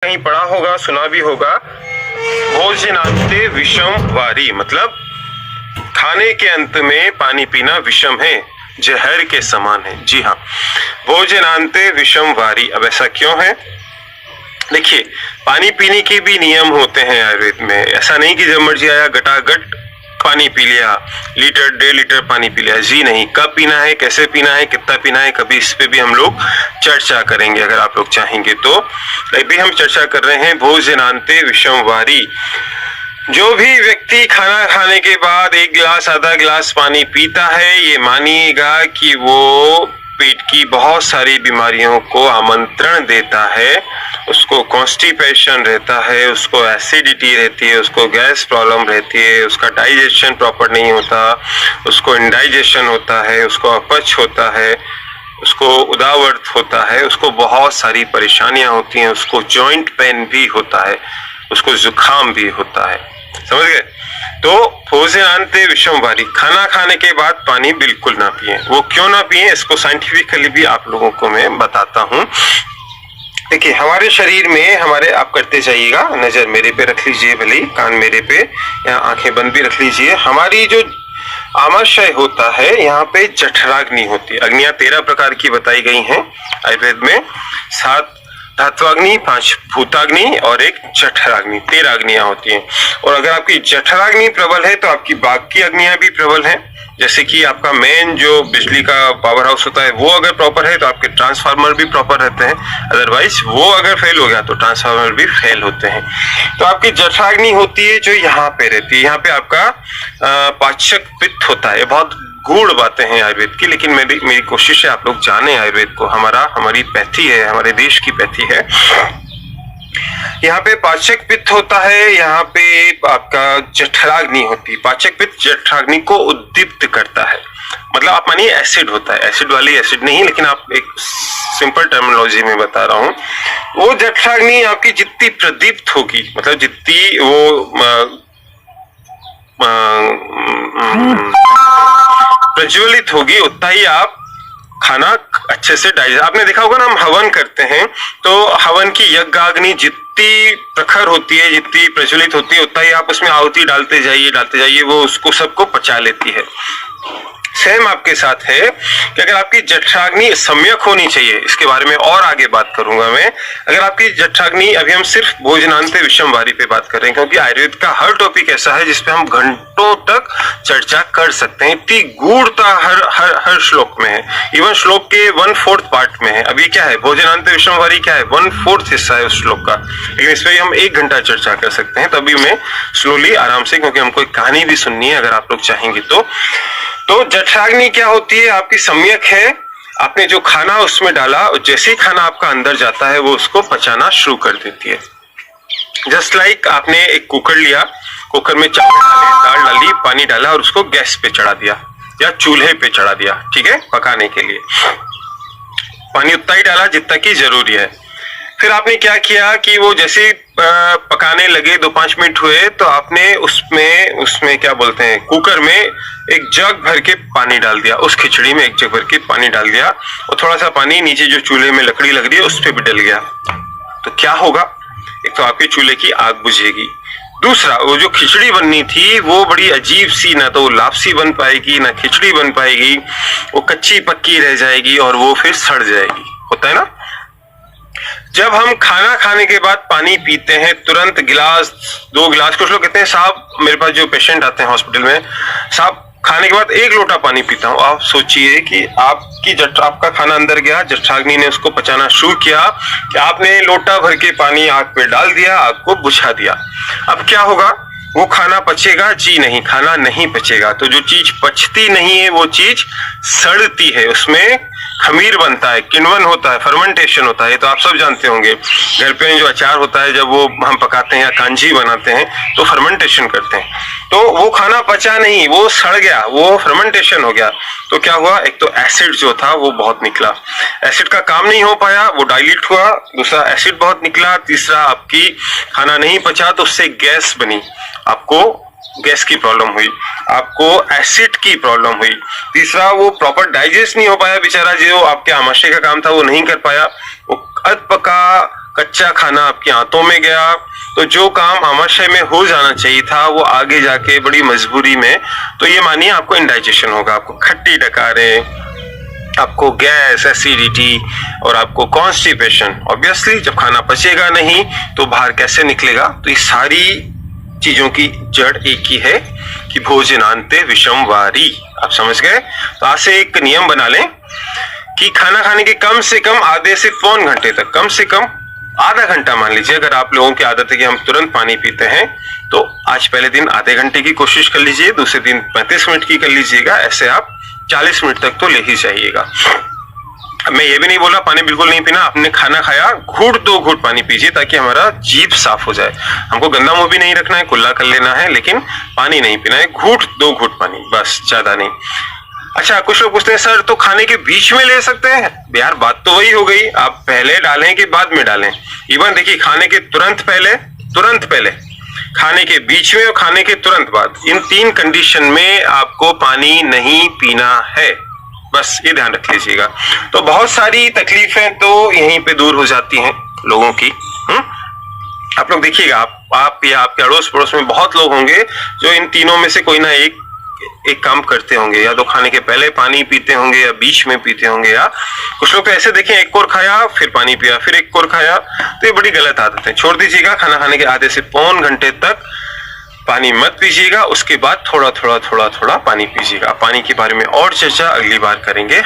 कहीं पढ़ा होगा, सुना भी होगा, भोजनांते विषम वारी, मतलब खाने के अंत में पानी पीना विषम है, जहर के समान है। जी हाँ, भोजनांते विषम वारी। अब ऐसा क्यों है? देखिए, पानी पीने के भी नियम होते हैं आयुर्वेद में। ऐसा नहीं कि जब मर्जी आया गटागट पानी पी लिया, लीटर 1.5 लीटर पानी पी लिया। जी नहीं, कब पीना है, कैसे पीना है, कितना पीना है, कभी इस पे भी हम लोग चर्चा करेंगे अगर आप लोग चाहेंगे तो। अभी हम चर्चा कर रहे हैं भोजनांते विषम वारी। जो भी व्यक्ति खाना खाने के बाद 1 गिलास आधा गिलास पानी पीता है, ये मानिएगा कि वो पेट की बहुत सारी बीमारियों को आमंत्रण देता है। उसको कॉन्स्टिपेशन रहता है, उसको एसिडिटी रहती है, उसको गैस प्रॉब्लम रहती है, उसका डाइजेशन प्रॉपर नहीं होता, उसको इंडाइजेशन होता है, उसको अपच होता है, उसको उदावर्त होता है, उसको बहुत सारी परेशानियां होती हैं, उसको जॉइंट पेन भी होता है, उसको जुकाम भी होता है। समझ गए? तो भोजनांते विषम वारी, खाना खाने के बाद पानी बिल्कुल ना पिए। वो क्यों ना पिए, इसको साइंटिफिकली भी आप लोगों को मैं बताता हूँ। देखिए, हमारे शरीर में हमारे, आप करते जाइएगा, नजर मेरे पे रख लीजिए, भले कान मेरे पे, यहाँ आंखें बंद भी रख लीजिए। हमारी जो आमाशय होता है, यहाँ पे जठराग्नि होती है। अग्नियां 13 प्रकार की बताई गई हैं आयुर्वेद में। 7 धात्वाग्नि, 5 भूताग्नि और 1 जठराग्नि, 13 अग्नियां होती हैं। और अगर आपकी जठराग्नि प्रबल है तो आपकी बाकी अग्नियां भी प्रबल हैं। जैसे कि आपका मेन जो बिजली का पावर हाउस होता है वो अगर प्रॉपर है तो आपके ट्रांसफार्मर भी प्रॉपर रहते हैं, अदरवाइज वो अगर फेल हो गया तो ट्रांसफार्मर भी फेल होते हैं। तो आपकी जठराग्नि होती है जो यहाँ पे रहती है। यहाँ पे आपका पाचक पित्त होता है। बहुत गूढ़ बातें हैं आयुर्वेद की, लेकिन मेरी कोशिश है आप लोग जाने आयुर्वेद को। हमारी पैथी है, हमारे देश की पैथी है। यहाँ पे पाचक पित्त होता है, यहाँ पे आपका जठराग्नि होती है। पाचक पित्त जठराग्नि को उद्दीप्त करता है, मतलब आप मानिए एसिड होता है, एसिड वाली एसिड नहीं, लेकिन आप एक सिंपल टर्मिनोलॉजी में बता रहा हूँ। वो जठराग्नि आपकी जितनी प्रदीप्त होगी, मतलब जितनी वो प्रज्वलित होगी, उतना ही आप खाना अच्छे से डाइजेस्ट। आपने देखा होगा ना, हम हवन करते हैं तो हवन की यज्ञाग्नि जितनी प्रखर होती है, जितनी प्रज्वलित होती है, उतना ही आप उसमें आहुति डालते जाइए, वो उसको सबको पचा लेती है। सेम आपके साथ है कि अगर आपकी जठराग्नि सम्यक होनी चाहिए, इसके बारे में और आगे बात करूंगा मैं। अगर आपकी जठराग्नि, अभी हम सिर्फ भोजनांते विषम वारी पे बात कर रहे हैं, क्योंकि आयुर्वेद का हर टॉपिक ऐसा है जिसपे हम घंटों तक चर्चा कर सकते हैं। इतनी गूढ़ता हर श्लोक में है, इवन श्लोक के 1/4 पार्ट में है। अभी क्या है, भोजनांते विषम वारी क्या है, 1/4 हिस्सा है उस श्लोक का, लेकिन इस पे हम 1 घंटा चर्चा कर सकते हैं। तभी मैं स्लोली, आराम से, क्योंकि हमको एक कहानी भी सुननी है अगर आप लोग चाहेंगे तो जठराग्नि क्या होती है, आपकी सम्यक है। आपने जो खाना उसमें डाला, जैसे ही खाना आपका अंदर जाता है वो उसको पचाना शुरू कर देती है। जस्ट लाइक आपने एक कुकर लिया, कुकर में चावल डाले, दाल डाली, पानी डाला और उसको गैस पे चढ़ा दिया या चूल्हे पे चढ़ा दिया, ठीक है, पकाने के लिए। पानी उतना ही डाला जितना की जरूरी है। फिर आपने क्या किया कि वो जैसे पकाने लगे, 2-5 मिनट हुए तो आपने उसमें क्या बोलते हैं, कुकर में 1 जग भर के पानी डाल दिया। उस खिचड़ी में 1 जग भर के पानी डाल दिया और थोड़ा सा पानी नीचे जो चूल्हे में लकड़ी लग रही है उस पर भी डल गया। तो क्या होगा, एक तो आपके चूल्हे की आग बुझेगी, दूसरा वो जो खिचड़ी बननी थी वो बड़ी अजीब सी, ना तो लापसी बन पाएगी ना खिचड़ी बन पाएगी, वो कच्ची पक्की रह जाएगी और वो फिर सड़ जाएगी। होता है ना, जब हम खाना खाने के बाद पानी पीते हैं तुरंत गिलास 2 गिलास, कुछ लोग कहते हैं साहब, मेरे पास जो पेशेंट आते हैं हॉस्पिटल में, साहब खाने के बाद 1 लोटा पानी पीता हूं। आप सोचिए कि आपका खाना अंदर गया, जठराग्नि ने उसको पचाना शुरू किया कि आपने लोटा भर के पानी आग पे डाल दिया, आग को बुझा दिया। अब क्या होगा, वो खाना पचेगा? जी नहीं, खाना नहीं पचेगा। तो जो चीज पचती नहीं है वो चीज सड़ती है, उसमें खमीर बनता है, किण्वन होता है, फर्मेंटेशन होता है। तो आप सब जानते होंगे, घर पे जो अचार होता है जब वो हम पकाते हैं या कांजी बनाते हैं तो फर्मेंटेशन करते हैं। तो वो खाना पचा नहीं, वो सड़ गया, वो फर्मेंटेशन हो गया। तो क्या हुआ, एक तो एसिड जो था वो बहुत निकला, एसिड का काम नहीं हो पाया, वो डाइल्यूट हुआ, दूसरा एसिड बहुत निकला, तीसरा आपकी खाना नहीं पचा तो उससे गैस बनी, आपको गैस की प्रॉब्लम हुई, आपको एसिड की प्रॉब्लम हुई, तीसरा वो प्रॉपर डाइजेस्ट नहीं हो पाया बेचारा, जो आपके आमाशय का काम था वो नहीं कर पाया, वो अध पका कच्चा खाना आपके आंतों में गया, तो जो काम आमाशय में हो जाना चाहिए था वो आगे जाके बड़ी मजबूरी में, तो ये मानिए आपको इंडाइजेशन होगा, आपको खट्टी डकारें, आपको गैस, एसिडिटी और आपको कॉन्स्टिपेशन। ऑब्वियसली जब खाना पचेगा नहीं तो बाहर कैसे निकलेगा? तो ये सारी चीजों की जड़ एक ही है कि भोजनांते विषम वारी। आप समझ गए? तो आज से एक नियम बना लें कि खाना खाने के कम से कम आधे से पौन घंटे तक, कम से कम आधा घंटा मान लीजिए, अगर आप लोगों की आदत है कि हम तुरंत पानी पीते हैं, तो आज पहले दिन आधे घंटे की कोशिश कर लीजिए, दूसरे दिन 35 मिनट की कर लीजिएगा, ऐसे आप 40 मिनट तक तो ले ही जाइएगा। मैं ये भी नहीं बोला पानी बिल्कुल नहीं पीना, आपने खाना खाया घूट 2 घूट पानी पीजिए ताकि हमारा जीभ साफ हो जाए। हमको गंदा मुंह भी नहीं रखना है, कुल्ला कर लेना है, लेकिन पानी नहीं पीना है, घूट 2 घूट पानी, बस, ज्यादा नहीं। अच्छा, कुछ लोग पूछते हैं सर तो खाने के बीच में ले सकते हैं? यार बात तो वही हो गई, आप पहले डालें कि बाद में डालें। इवन देखिए, खाने के तुरंत पहले, खाने के बीच में और खाने के तुरंत बाद, इन 3 कंडीशन में आपको पानी नहीं पीना है, बस ये ध्यान रख लीजिएगा। तो बहुत सारी तकलीफें तो यहीं पे दूर हो जाती हैं लोगों की। आप लोग देखिएगा, आप या आपके अड़ोस पड़ोस में बहुत लोग होंगे जो इन तीनों में से कोई ना एक काम करते होंगे, या तो खाने के पहले पानी पीते होंगे या बीच में पीते होंगे, या कुछ लोग तो ऐसे देखें, एक कोर खाया फिर पानी पिया फिर एक कोर खाया, तो ये बड़ी गलत आदत है। छोड़ दीजिएगा, खाना खाने के आधे से पौन घंटे तक पानी मत पीजिएगा, उसके बाद थोड़ा थोड़ा पानी पीजिएगा। पानी के बारे में और चर्चा अगली बार करेंगे।